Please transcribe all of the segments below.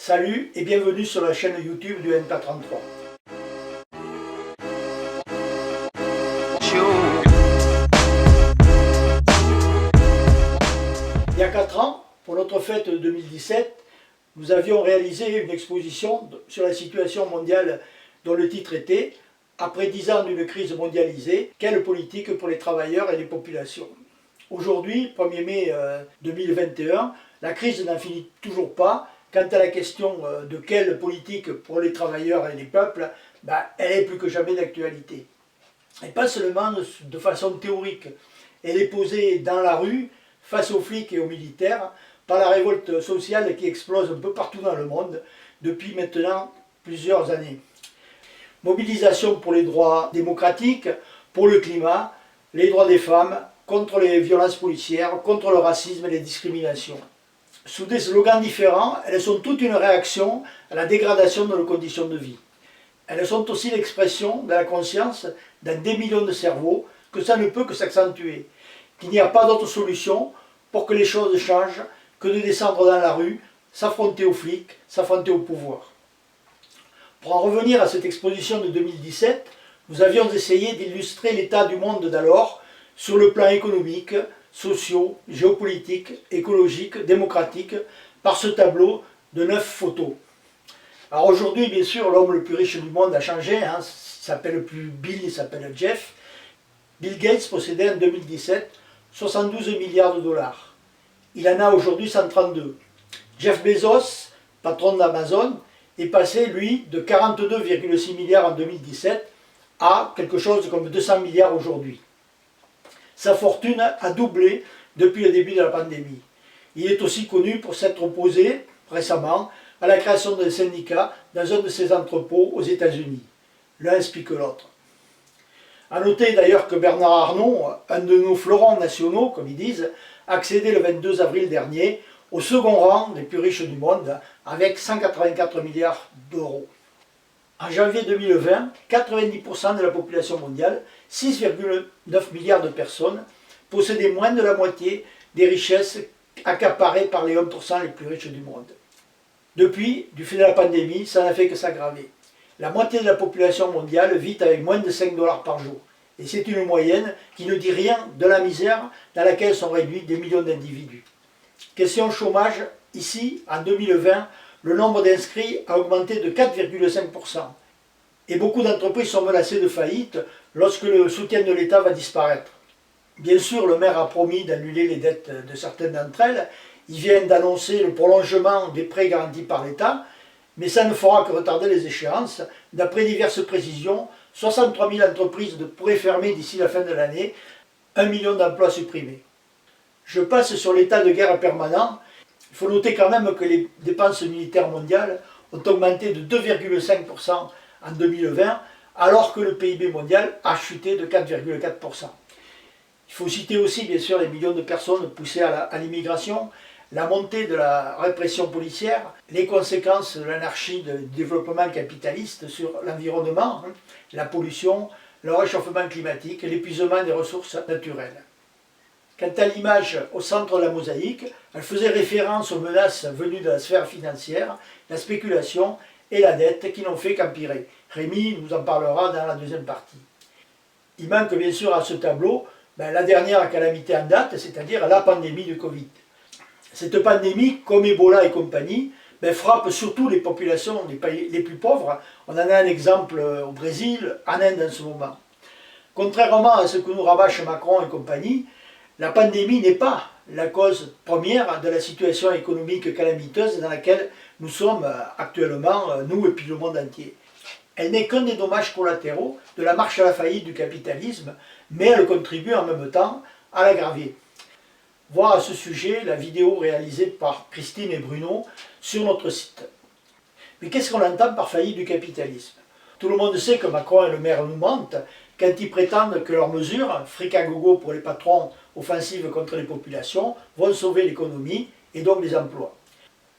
Salut et bienvenue sur la chaîne YouTube du NK33. Il y a 4 ans, pour notre fête de 2017, nous avions réalisé une exposition sur la situation mondiale dont le titre était « Après 10 ans d'une crise mondialisée, quelle politique pour les travailleurs et les populations ?» Aujourd'hui, 1er mai 2021, la crise n'en finit toujours pas. Quant à la question de quelle politique pour les travailleurs et les peuples, elle est plus que jamais d'actualité. Et pas seulement de façon théorique, elle est posée dans la rue, face aux flics et aux militaires, par la révolte sociale qui explose un peu partout dans le monde depuis maintenant plusieurs années. Mobilisation pour les droits démocratiques, pour le climat, les droits des femmes, contre les violences policières, contre le racisme et les discriminations. Sous des slogans différents, elles sont toutes une réaction à la dégradation de nos conditions de vie. Elles sont aussi l'expression de la conscience dans des millions de cerveaux que ça ne peut que s'accentuer, qu'il n'y a pas d'autre solution pour que les choses changent que de descendre dans la rue, s'affronter aux flics, s'affronter au pouvoir. Pour en revenir à cette exposition de 2017, nous avions essayé d'illustrer l'état du monde d'alors sur le plan économique, sociaux, géopolitiques, écologiques, démocratiques, par ce tableau de 9 photos. Alors aujourd'hui, bien sûr, l'homme le plus riche du monde a changé, il ne s'appelle plus Bill, il s'appelle Jeff. Bill Gates possédait en 2017 72 milliards de dollars. Il en a aujourd'hui 132. Jeff Bezos, patron d'Amazon, est passé, lui, de 42,6 milliards en 2017 à quelque chose comme 200 milliards aujourd'hui. Sa fortune a doublé depuis le début de la pandémie. Il est aussi connu pour s'être opposé récemment à la création d'un syndicat dans un de ses entrepôts aux États-Unis. L'un explique l'autre. A noter d'ailleurs que Bernard Arnault, un de nos fleurons nationaux, comme ils disent, a accédé le 22 avril dernier au second rang des plus riches du monde avec 184 milliards d'euros. En janvier 2020, 90% de la population mondiale, 6,9 milliards de personnes, possédaient moins de la moitié des richesses accaparées par les 1% les plus riches du monde. Depuis, du fait de la pandémie, ça n'a fait que s'aggraver. La moitié de la population mondiale vit avec moins de 5 $ par jour. Et c'est une moyenne qui ne dit rien de la misère dans laquelle sont réduits des millions d'individus. Question chômage, ici, en 2020, le nombre d'inscrits a augmenté de 4,5%. Et beaucoup d'entreprises sont menacées de faillite lorsque le soutien de l'État va disparaître. Bien sûr, le maire a promis d'annuler les dettes de certaines d'entre elles. Il vient d'annoncer le prolongement des prêts garantis par l'État, mais ça ne fera que retarder les échéances. D'après diverses précisions, 63 000 entreprises pourraient fermer d'ici la fin de l'année, 1 million d'emplois supprimés. Je passe sur l'état de guerre permanent. Il faut noter quand même que les dépenses militaires mondiales ont augmenté de 2,5% en 2020, alors que le PIB mondial a chuté de 4,4%. Il faut citer aussi bien sûr les millions de personnes poussées à l'immigration, la montée de la répression policière, les conséquences de l'anarchie du développement capitaliste sur l'environnement, la pollution, le réchauffement climatique et l'épuisement des ressources naturelles. Quant à l'image au centre de la mosaïque, elle faisait référence aux menaces venues de la sphère financière, la spéculation et la dette qui n'ont fait qu'empirer. Rémi nous en parlera dans la deuxième partie. Il manque bien sûr à ce tableau la dernière calamité en date, c'est-à-dire la pandémie de Covid. Cette pandémie, comme Ebola et compagnie, frappe surtout les populations des pays les plus pauvres. On en a un exemple au Brésil, en Inde en ce moment. Contrairement à ce que nous rabâche Macron et compagnie, la pandémie n'est pas la cause première de la situation économique calamiteuse dans laquelle nous sommes actuellement, nous et puis le monde entier. Elle n'est qu'un des dommages collatéraux de la marche à la faillite du capitalisme, mais elle contribue en même temps à l'aggraver. Voir à ce sujet la vidéo réalisée par Christine et Bruno sur notre site. Mais qu'est-ce qu'on entend par faillite du capitalisme? Tout le monde sait que Macron et le maire nous mentent quand ils prétendent que leurs mesures, fric à gogo pour les patrons, offensives contre les populations, vont sauver l'économie et donc les emplois.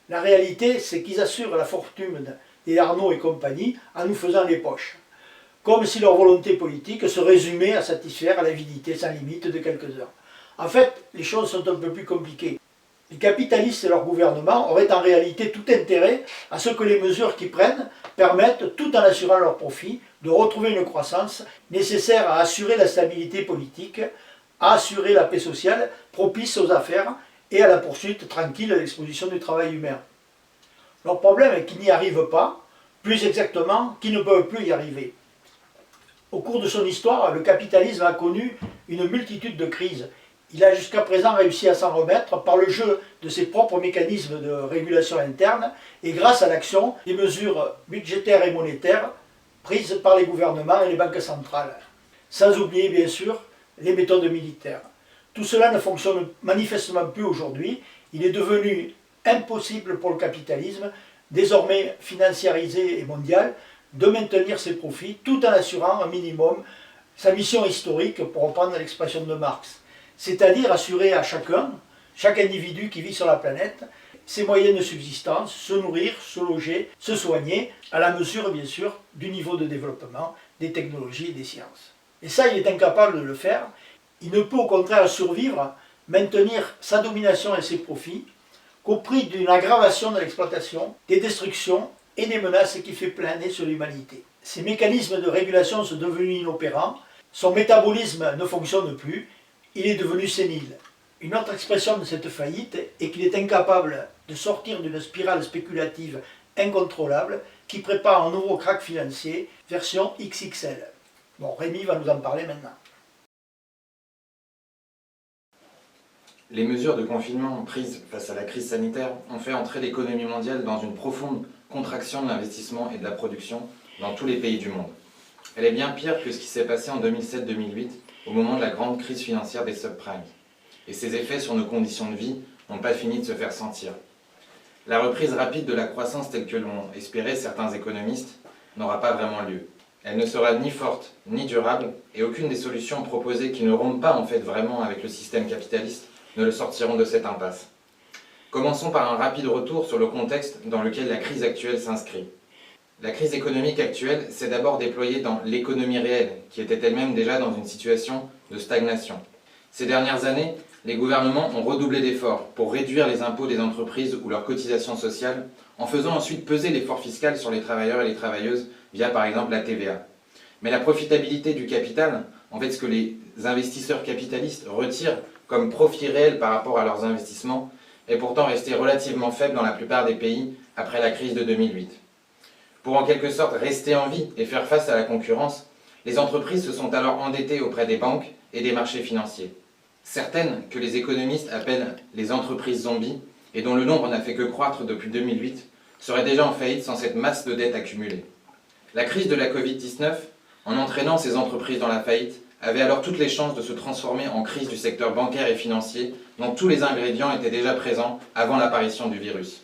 La réalité, c'est qu'ils assurent la fortune des Arnault et compagnie en nous faisant les poches. Comme si leur volonté politique se résumait à satisfaire l'avidité sans limite de quelques-uns. En fait, les choses sont un peu plus compliquées. Les capitalistes et leur gouvernement auraient en réalité tout intérêt à ce que les mesures qu'ils prennent permettent, tout en assurant leurs profits, de retrouver une croissance nécessaire à assurer la stabilité politique, à assurer la paix sociale, propice aux affaires et à la poursuite tranquille de l'exposition du travail humain. Leur problème est qu'ils n'y arrivent pas, plus exactement qu'ils ne peuvent plus y arriver. Au cours de son histoire, le capitalisme a connu une multitude de crises. Il a jusqu'à présent réussi à s'en remettre par le jeu de ses propres mécanismes de régulation interne et grâce à l'action des mesures budgétaires et monétaires prises par les gouvernements et les banques centrales. Sans oublier bien sûr les méthodes militaires. Tout cela ne fonctionne manifestement plus aujourd'hui. Il est devenu impossible pour le capitalisme, désormais financiarisé et mondial, de maintenir ses profits tout en assurant un minimum sa mission historique, pour reprendre l'expression de Marx. C'est-à-dire assurer à chacun, chaque individu qui vit sur la planète, ses moyens de subsistance, se nourrir, se loger, se soigner, à la mesure bien sûr du niveau de développement des technologies et des sciences. Et ça, il est incapable de le faire. Il ne peut au contraire survivre, maintenir sa domination et ses profits, qu'au prix d'une aggravation de l'exploitation, des destructions et des menaces qui fait planer sur l'humanité. Ces mécanismes de régulation sont devenus inopérants, son métabolisme ne fonctionne plus, il est devenu sénile. Une autre expression de cette faillite est qu'il est incapable de sortir d'une spirale spéculative incontrôlable qui prépare un nouveau krach financier, version XXL. Bon, Rémi va nous en parler maintenant. Les mesures de confinement prises face à la crise sanitaire ont fait entrer l'économie mondiale dans une profonde contraction de l'investissement et de la production dans tous les pays du monde. Elle est bien pire que ce qui s'est passé en 2007-2008 au moment de la grande crise financière des subprimes. Et ses effets sur nos conditions de vie n'ont pas fini de se faire sentir. La reprise rapide de la croissance telle que l'ont espéré certains économistes n'aura pas vraiment lieu. Elle ne sera ni forte ni durable et aucune des solutions proposées qui ne rompent pas en fait vraiment avec le système capitaliste ne le sortiront de cette impasse. Commençons par un rapide retour sur le contexte dans lequel la crise actuelle s'inscrit. La crise économique actuelle s'est d'abord déployée dans l'économie réelle, qui était elle-même déjà dans une situation de stagnation. Ces dernières années, les gouvernements ont redoublé d'efforts pour réduire les impôts des entreprises ou leurs cotisations sociales, en faisant ensuite peser l'effort fiscal sur les travailleurs et les travailleuses via par exemple la TVA. Mais la profitabilité du capital, en fait ce que les investisseurs capitalistes retirent comme profit réel par rapport à leurs investissements, est pourtant restée relativement faible dans la plupart des pays après la crise de 2008. Pour en quelque sorte rester en vie et faire face à la concurrence, les entreprises se sont alors endettées auprès des banques et des marchés financiers. Certaines, que les économistes appellent les entreprises zombies, et dont le nombre n'a fait que croître depuis 2008, seraient déjà en faillite sans cette masse de dettes accumulées. La crise de la Covid-19, en entraînant ces entreprises dans la faillite, avait alors toutes les chances de se transformer en crise du secteur bancaire et financier, dont tous les ingrédients étaient déjà présents avant l'apparition du virus.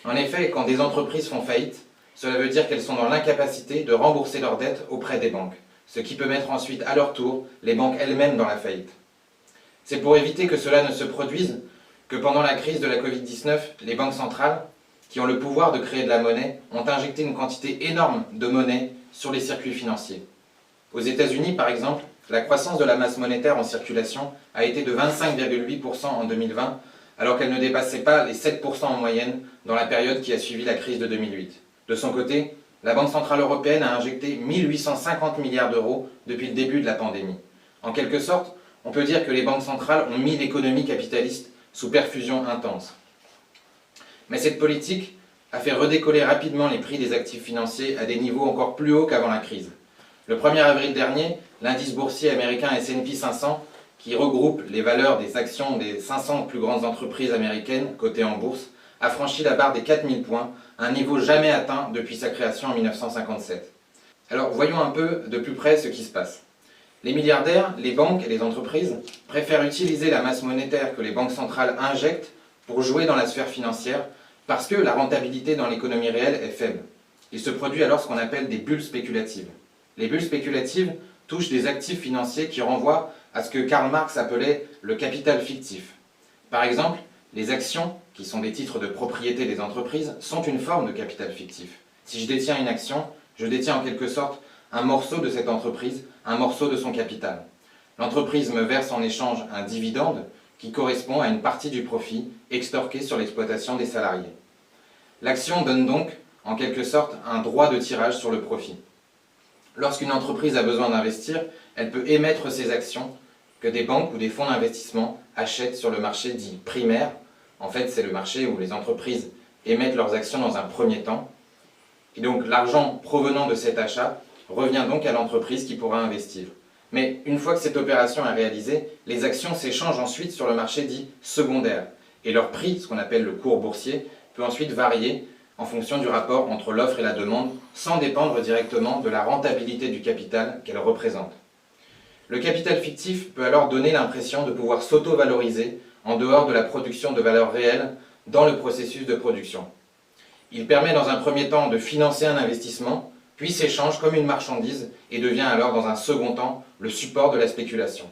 En effet, quand des entreprises font faillite, cela veut dire qu'elles sont dans l'incapacité de rembourser leurs dettes auprès des banques, ce qui peut mettre ensuite à leur tour les banques elles-mêmes dans la faillite. C'est pour éviter que cela ne se produise que pendant la crise de la Covid-19, les banques centrales, qui ont le pouvoir de créer de la monnaie, ont injecté une quantité énorme de monnaie sur les circuits financiers. Aux États-Unis, par exemple, la croissance de la masse monétaire en circulation a été de 25,8% en 2020, alors qu'elle ne dépassait pas les 7% en moyenne dans la période qui a suivi la crise de 2008. De son côté, la Banque centrale européenne a injecté 1850 milliards d'euros depuis le début de la pandémie. En quelque sorte, on peut dire que les banques centrales ont mis l'économie capitaliste sous perfusion intense. Mais cette politique a fait redécoller rapidement les prix des actifs financiers à des niveaux encore plus hauts qu'avant la crise. Le 1er avril dernier, l'indice boursier américain S&P 500, qui regroupe les valeurs des actions des 500 plus grandes entreprises américaines cotées en bourse, a franchi la barre des 4000 points, un niveau jamais atteint depuis sa création en 1957. Alors voyons un peu de plus près ce qui se passe. Les milliardaires, les banques et les entreprises préfèrent utiliser la masse monétaire que les banques centrales injectent pour jouer dans la sphère financière parce que la rentabilité dans l'économie réelle est faible. Il se produit alors ce qu'on appelle des bulles spéculatives. Les bulles spéculatives touchent des actifs financiers qui renvoient à ce que Karl Marx appelait le capital fictif. Par exemple, les actions, qui sont des titres de propriété des entreprises, sont une forme de capital fictif. Si je détiens une action, je détiens en quelque sorte un morceau de cette entreprise, un morceau de son capital. L'entreprise me verse en échange un dividende, qui correspond à une partie du profit extorqué sur l'exploitation des salariés. L'action donne donc, en quelque sorte, un droit de tirage sur le profit. Lorsqu'une entreprise a besoin d'investir, elle peut émettre ses actions que des banques ou des fonds d'investissement achètent sur le marché dit primaire. En fait, c'est le marché où les entreprises émettent leurs actions dans un premier temps. Et donc, l'argent provenant de cet achat revient donc à l'entreprise qui pourra investir. Mais une fois que cette opération est réalisée, les actions s'échangent ensuite sur le marché dit secondaire. Et leur prix, ce qu'on appelle le cours boursier, peut ensuite varier en fonction du rapport entre l'offre et la demande, sans dépendre directement de la rentabilité du capital qu'elle représente. Le capital fictif peut alors donner l'impression de pouvoir s'auto-valoriser en dehors de la production de valeur réelle dans le processus de production. Il permet dans un premier temps de financer un investissement, puis s'échange comme une marchandise et devient alors dans un second temps le support de la spéculation.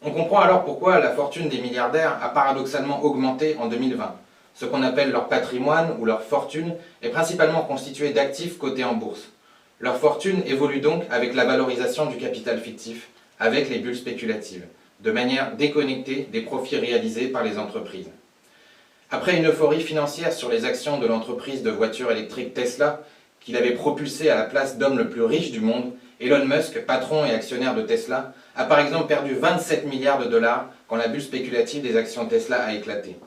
On comprend alors pourquoi la fortune des milliardaires a paradoxalement augmenté en 2020. Ce qu'on appelle leur patrimoine ou leur fortune est principalement constitué d'actifs cotés en bourse. Leur fortune évolue donc avec la valorisation du capital fictif, avec les bulles spéculatives, de manière déconnectée des profits réalisés par les entreprises. Après une euphorie financière sur les actions de l'entreprise de voitures électriques Tesla, qu'il avait propulsé à la place d'homme le plus riche du monde, Elon Musk, patron et actionnaire de Tesla, a par exemple perdu 27 milliards de dollars quand la bulle spéculative des actions Tesla a éclaté.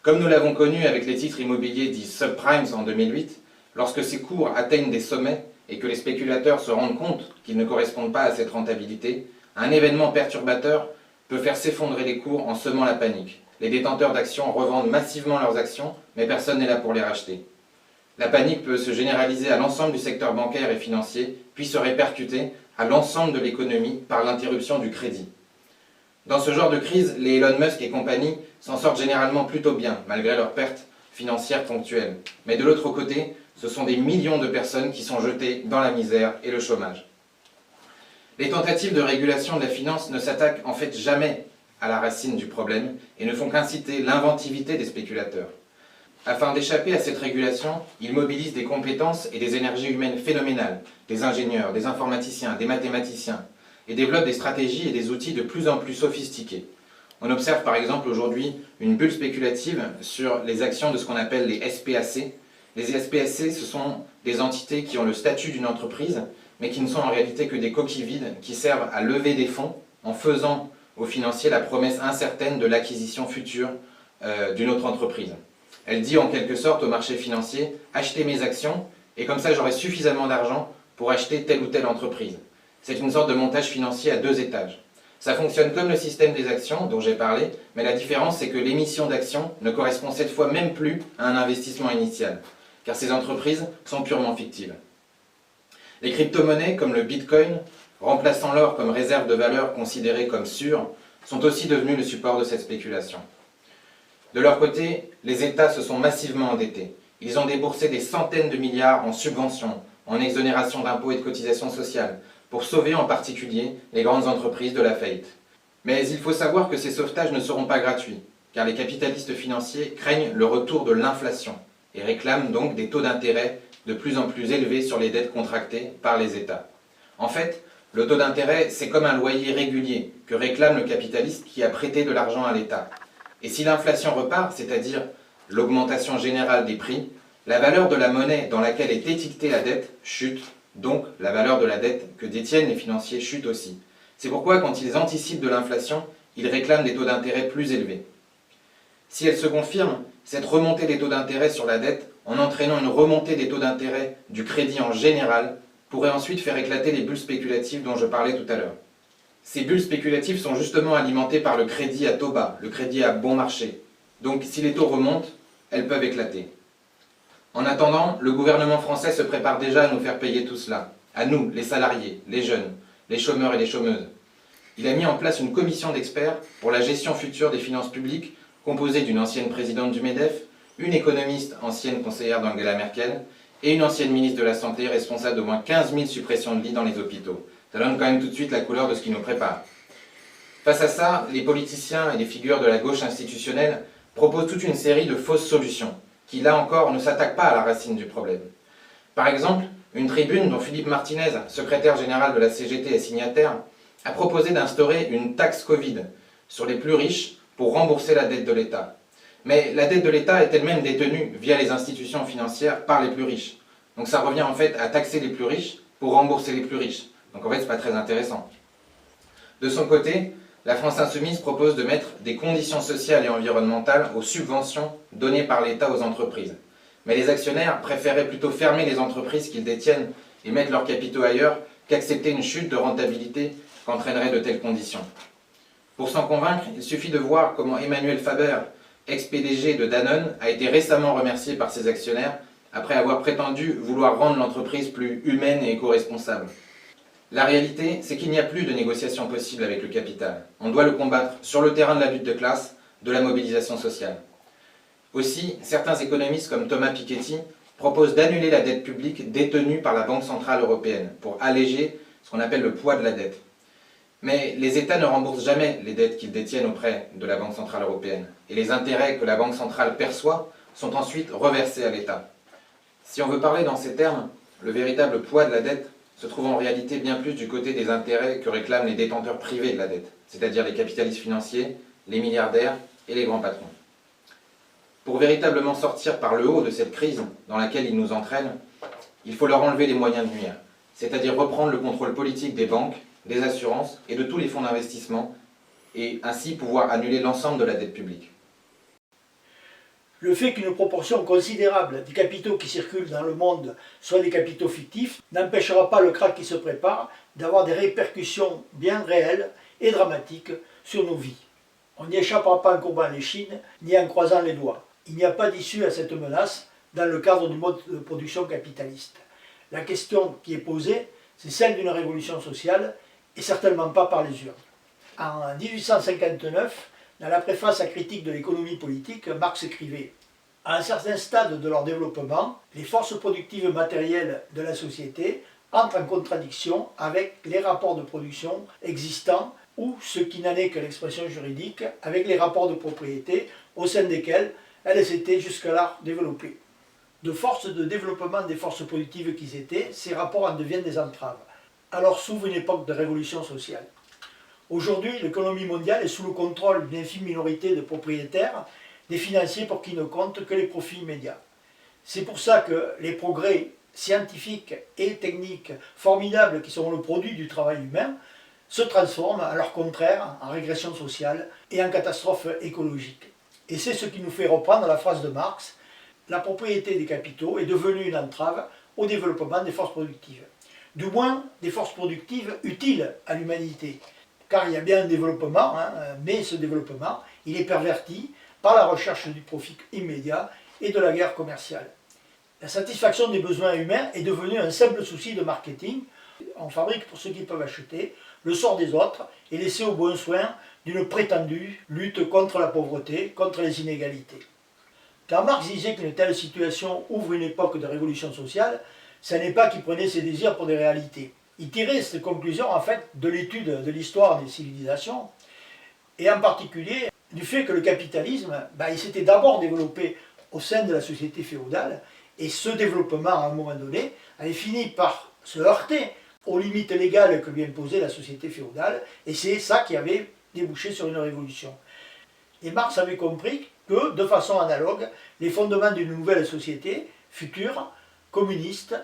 Comme nous l'avons connu avec les titres immobiliers dits subprimes en 2008, lorsque ces cours atteignent des sommets et que les spéculateurs se rendent compte qu'ils ne correspondent pas à cette rentabilité, un événement perturbateur peut faire s'effondrer les cours en semant la panique. Les détenteurs d'actions revendent massivement leurs actions, mais personne n'est là pour les racheter. La panique peut se généraliser à l'ensemble du secteur bancaire et financier, puis se répercuter à l'ensemble de l'économie par l'interruption du crédit. Dans ce genre de crise, les Elon Musk et compagnie s'en sortent généralement plutôt bien, malgré leurs pertes financières ponctuelles. Mais de l'autre côté, ce sont des millions de personnes qui sont jetées dans la misère et le chômage. Les tentatives de régulation de la finance ne s'attaquent en fait jamais à la racine du problème et ne font qu'inciter l'inventivité des spéculateurs. Afin d'échapper à cette régulation, ils mobilisent des compétences et des énergies humaines phénoménales, des ingénieurs, des informaticiens, des mathématiciens, et développent des stratégies et des outils de plus en plus sophistiqués. On observe par exemple aujourd'hui une bulle spéculative sur les actions de ce qu'on appelle les SPAC. Les SPAC, ce sont des entités qui ont le statut d'une entreprise, mais qui ne sont en réalité que des coquilles vides qui servent à lever des fonds en faisant aux financiers la promesse incertaine de l'acquisition future d'une autre entreprise. Elle dit en quelque sorte au marché financier « achetez mes actions et comme ça j'aurai suffisamment d'argent pour acheter telle ou telle entreprise ». C'est une sorte de montage financier à 2 étages. Ça fonctionne comme le système des actions dont j'ai parlé, mais la différence c'est que l'émission d'actions ne correspond cette fois même plus à un investissement initial, car ces entreprises sont purement fictives. Les crypto-monnaies comme le Bitcoin, remplaçant l'or comme réserve de valeur considérée comme sûre, sont aussi devenues le support de cette spéculation. De leur côté, les États se sont massivement endettés. Ils ont déboursé des centaines de milliards en subventions, en exonérations d'impôts et de cotisations sociales, pour sauver en particulier les grandes entreprises de la faillite. Mais il faut savoir que ces sauvetages ne seront pas gratuits, car les capitalistes financiers craignent le retour de l'inflation et réclament donc des taux d'intérêt de plus en plus élevés sur les dettes contractées par les États. En fait, le taux d'intérêt, c'est comme un loyer régulier que réclame le capitaliste qui a prêté de l'argent à l'État. Et si l'inflation repart, c'est-à-dire l'augmentation générale des prix, la valeur de la monnaie dans laquelle est étiquetée la dette chute, donc la valeur de la dette que détiennent les financiers chute aussi. C'est pourquoi quand ils anticipent de l'inflation, ils réclament des taux d'intérêt plus élevés. Si elle se confirme, cette remontée des taux d'intérêt sur la dette, en entraînant une remontée des taux d'intérêt du crédit en général, pourrait ensuite faire éclater les bulles spéculatives dont je parlais tout à l'heure. Ces bulles spéculatives sont justement alimentées par le crédit à taux bas, le crédit à bon marché. Donc si les taux remontent, elles peuvent éclater. En attendant, le gouvernement français se prépare déjà à nous faire payer tout cela. À nous, les salariés, les jeunes, les chômeurs et les chômeuses. Il a mis en place une commission d'experts pour la gestion future des finances publiques, composée d'une ancienne présidente du MEDEF, une économiste ancienne conseillère d'Angela Merkel, et une ancienne ministre de la Santé responsable d'au moins 15 000 suppressions de lits dans les hôpitaux. Ça donne quand même tout de suite la couleur de ce qui nous prépare. Face à ça, les politiciens et les figures de la gauche institutionnelle proposent toute une série de fausses solutions, qui là encore ne s'attaquent pas à la racine du problème. Par exemple, une tribune dont Philippe Martinez, secrétaire général de la CGT et signataire, a proposé d'instaurer une taxe Covid, sur les plus riches pour rembourser la dette de l'État. Mais la dette de l'État est elle-même détenue via les institutions financières par les plus riches. Donc ça revient en fait à taxer les plus riches pour rembourser les plus riches. Donc en fait, c'est pas très intéressant. De son côté, la France Insoumise propose de mettre des conditions sociales et environnementales aux subventions données par l'État aux entreprises. Mais les actionnaires préféraient plutôt fermer les entreprises qu'ils détiennent et mettre leurs capitaux ailleurs qu'accepter une chute de rentabilité qu'entraîneraient de telles conditions. Pour s'en convaincre, il suffit de voir comment Emmanuel Faber, ex-PDG de Danone, a été récemment remercié par ses actionnaires après avoir prétendu vouloir rendre l'entreprise plus humaine et éco-responsable. La réalité, c'est qu'il n'y a plus de négociation possible avec le capital. On doit le combattre sur le terrain de la lutte de classe, de la mobilisation sociale. Aussi, certains économistes comme Thomas Piketty proposent d'annuler la dette publique détenue par la Banque Centrale Européenne pour alléger ce qu'on appelle le poids de la dette. Mais les États ne remboursent jamais les dettes qu'ils détiennent auprès de la Banque Centrale Européenne. Et les intérêts que la Banque Centrale perçoit sont ensuite reversés à l'État. Si on veut parler dans ces termes, le véritable poids de la dette se trouve en réalité bien plus du côté des intérêts que réclament les détenteurs privés de la dette, c'est-à-dire les capitalistes financiers, les milliardaires et les grands patrons. Pour véritablement sortir par le haut de cette crise dans laquelle ils nous entraînent, il faut leur enlever les moyens de nuire, c'est-à-dire reprendre le contrôle politique des banques, des assurances et de tous les fonds d'investissement, et ainsi pouvoir annuler l'ensemble de la dette publique. Le fait qu'une proportion considérable des capitaux qui circulent dans le monde soient des capitaux fictifs n'empêchera pas le krach qui se prépare d'avoir des répercussions bien réelles et dramatiques sur nos vies. On n'y échappera pas en courbant les chines ni en croisant les doigts. Il n'y a pas d'issue à cette menace dans le cadre du mode de production capitaliste. La question qui est posée, c'est celle d'une révolution sociale et certainement pas par les urnes. En 1859, dans la préface à critique de l'économie politique, Marx écrivait « À un certain stade de leur développement, les forces productives matérielles de la société entrent en contradiction avec les rapports de production existants ou, ce qui n'en est que l'expression juridique, avec les rapports de propriété au sein desquels elles s'étaient jusque-là développées. De force de développement des forces productives qu'ils étaient, ces rapports en deviennent des entraves. Alors s'ouvre une époque de révolution sociale. Aujourd'hui, l'économie mondiale est sous le contrôle d'une infime minorité de propriétaires, des financiers pour qui ne comptent que les profits immédiats. C'est pour ça que les progrès scientifiques et techniques formidables qui sont le produit du travail humain se transforment à leur contraire en régression sociale et en catastrophe écologique. Et c'est ce qui nous fait reprendre la phrase de Marx « La propriété des capitaux est devenue une entrave au développement des forces productives. » Du moins, des forces productives utiles à l'humanité. Car il y a bien un développement, mais ce développement, il est perverti par la recherche du profit immédiat et de la guerre commerciale. La satisfaction des besoins humains est devenue un simple souci de marketing. On fabrique pour ceux qui peuvent acheter, le sort des autres est laissé au bon soin d'une prétendue lutte contre la pauvreté, contre les inégalités. Quand Marx disait qu'une telle situation ouvre une époque de révolution sociale, ce n'est pas qu'il prenait ses désirs pour des réalités. Il tirait cette conclusion en fait de l'étude de l'histoire des civilisations et en particulier du fait que le capitalisme, il s'était d'abord développé au sein de la société féodale et ce développement à un moment donné avait fini par se heurter aux limites légales que lui imposait la société féodale et c'est ça qui avait débouché sur une révolution. Et Marx avait compris que de façon analogue, les fondements d'une nouvelle société future, communiste,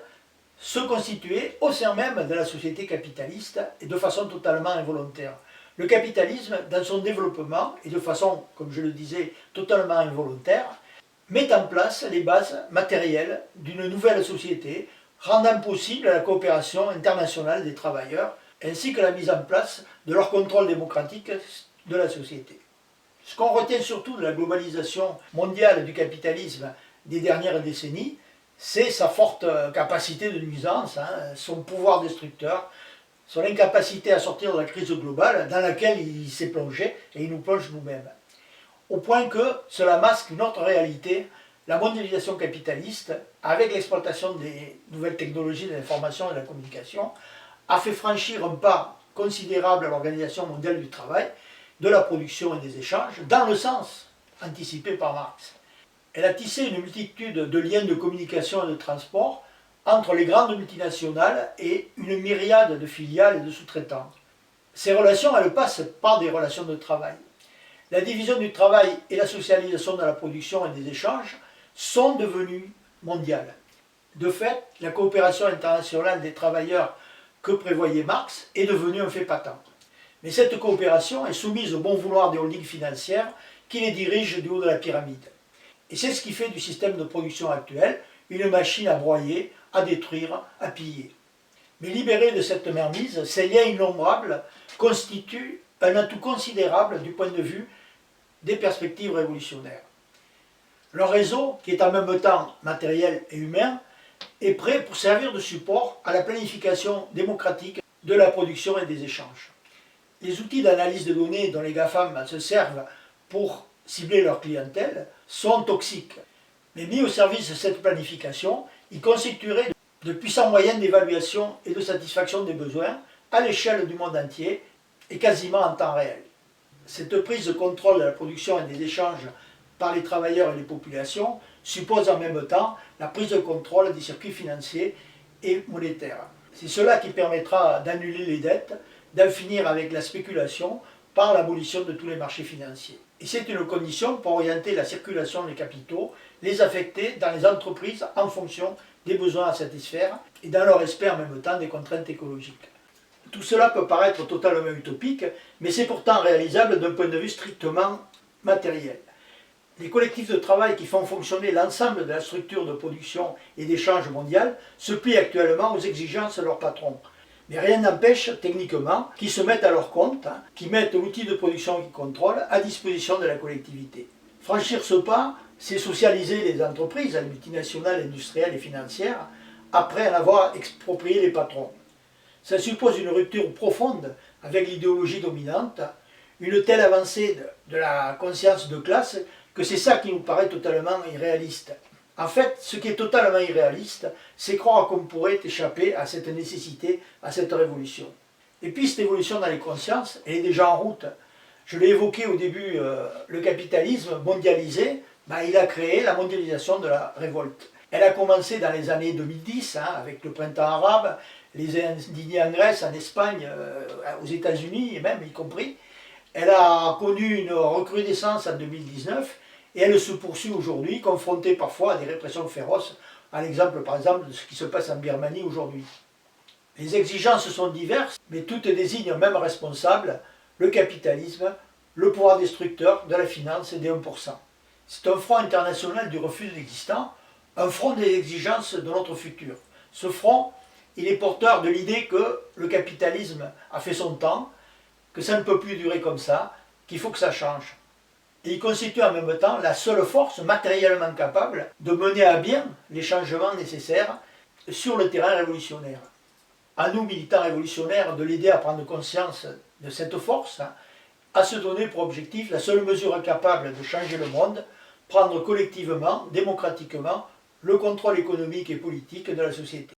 se constituaient au sein même de la société capitaliste et de façon totalement involontaire. Le capitalisme, dans son développement, et de façon, comme je le disais, totalement involontaire, met en place les bases matérielles d'une nouvelle société, rendant possible la coopération internationale des travailleurs, ainsi que la mise en place de leur contrôle démocratique de la société. Ce qu'on retient surtout de la globalisation mondiale du capitalisme des dernières décennies, c'est sa forte capacité de nuisance, son pouvoir destructeur, son incapacité à sortir de la crise globale dans laquelle il s'est plongé et il nous plonge nous-mêmes. Au point que cela masque une autre réalité, la mondialisation capitaliste, avec l'exploitation des nouvelles technologies de l'information et de la communication, a fait franchir un pas considérable à l'Organisation mondiale du travail, de la production et des échanges, dans le sens anticipé par Marx. Elle a tissé une multitude de liens de communication et de transport entre les grandes multinationales et une myriade de filiales et de sous-traitants. Ces relations, elles passent par des relations de travail. La division du travail et la socialisation de la production et des échanges sont devenues mondiales. De fait, la coopération internationale des travailleurs que prévoyait Marx est devenue un fait patent. Mais cette coopération est soumise au bon vouloir des holdings financières qui les dirigent du haut de la pyramide. Et c'est ce qui fait du système de production actuel une machine à broyer, à détruire, à piller. Mais libérés de cette mainmise, ces liens innombrables constituent un atout considérable du point de vue des perspectives révolutionnaires. Leur réseau, qui est en même temps matériel et humain, est prêt pour servir de support à la planification démocratique de la production et des échanges. Les outils d'analyse de données dont les GAFAM se servent pour cibler leur clientèle sont toxiques. Mais mis au service de cette planification, ils constitueraient de puissants moyens d'évaluation et de satisfaction des besoins à l'échelle du monde entier et quasiment en temps réel. Cette prise de contrôle de la production et des échanges par les travailleurs et les populations suppose en même temps la prise de contrôle des circuits financiers et monétaires. C'est cela qui permettra d'annuler les dettes, d'en finir avec la spéculation par l'abolition de tous les marchés financiers. Et c'est une condition pour orienter la circulation des capitaux, les affecter dans les entreprises en fonction des besoins à satisfaire et dans leur respect en même temps des contraintes écologiques. Tout cela peut paraître totalement utopique, mais c'est pourtant réalisable d'un point de vue strictement matériel. Les collectifs de travail qui font fonctionner l'ensemble de la structure de production et d'échange mondial se plient actuellement aux exigences de leurs patrons. Mais rien n'empêche, techniquement, qu'ils se mettent à leur compte, qu'ils mettent l'outil de production qu'ils contrôlent à disposition de la collectivité. Franchir ce pas, c'est socialiser les entreprises, les multinationales, industrielles et financières, après en avoir exproprié les patrons. Ça suppose une rupture profonde avec l'idéologie dominante, une telle avancée de la conscience de classe que c'est ça qui nous paraît totalement irréaliste. En fait, ce qui est totalement irréaliste, c'est croire qu'on pourrait échapper à cette nécessité, à cette révolution. Et puis cette évolution dans les consciences, elle est déjà en route. Je l'ai évoqué au début, le capitalisme mondialisé, il a créé la mondialisation de la révolte. Elle a commencé dans les années 2010, avec le printemps arabe, les indignés en Grèce, en Espagne, aux États-Unis, et même y compris. Elle a connu une recrudescence en 2019, et elle se poursuit aujourd'hui, confrontée parfois à des répressions féroces, à l'exemple par exemple de ce qui se passe en Birmanie aujourd'hui. Les exigences sont diverses, mais toutes désignent un même responsable, le capitalisme, le pouvoir destructeur de la finance et des 1%. C'est un front international du refus de l'existant, un front des exigences de notre futur. Ce front, il est porteur de l'idée que le capitalisme a fait son temps, que ça ne peut plus durer comme ça, qu'il faut que ça change. Et il constitue en même temps la seule force matériellement capable de mener à bien les changements nécessaires sur le terrain révolutionnaire. À nous, militants révolutionnaires, de l'aider à prendre conscience de cette force, à se donner pour objectif la seule mesure capable de changer le monde, prendre collectivement, démocratiquement, le contrôle économique et politique de la société.